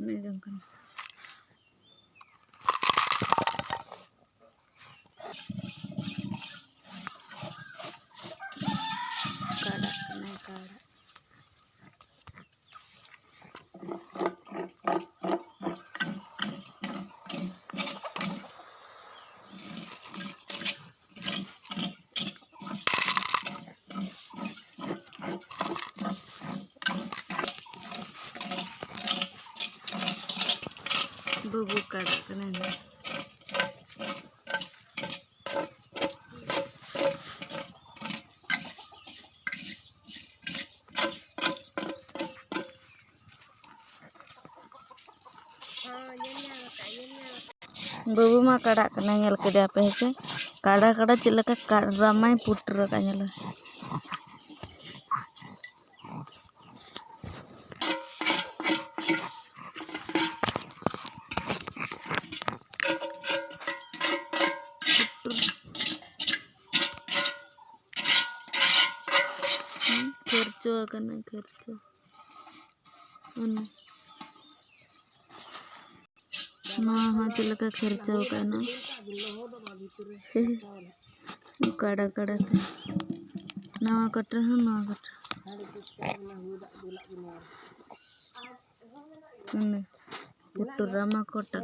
नहीं जमkan काड़ा नहीं काड़ा bubu kaड़ा नहीं babu mah kaड़ा kena nyel ke dia pese kaड़ा kaड़ा cilaka ramai putra ka nyel kerja kena kerja nah cilaka kerja kena kaड़ा kaड़ा nawa katra ini putra mah kota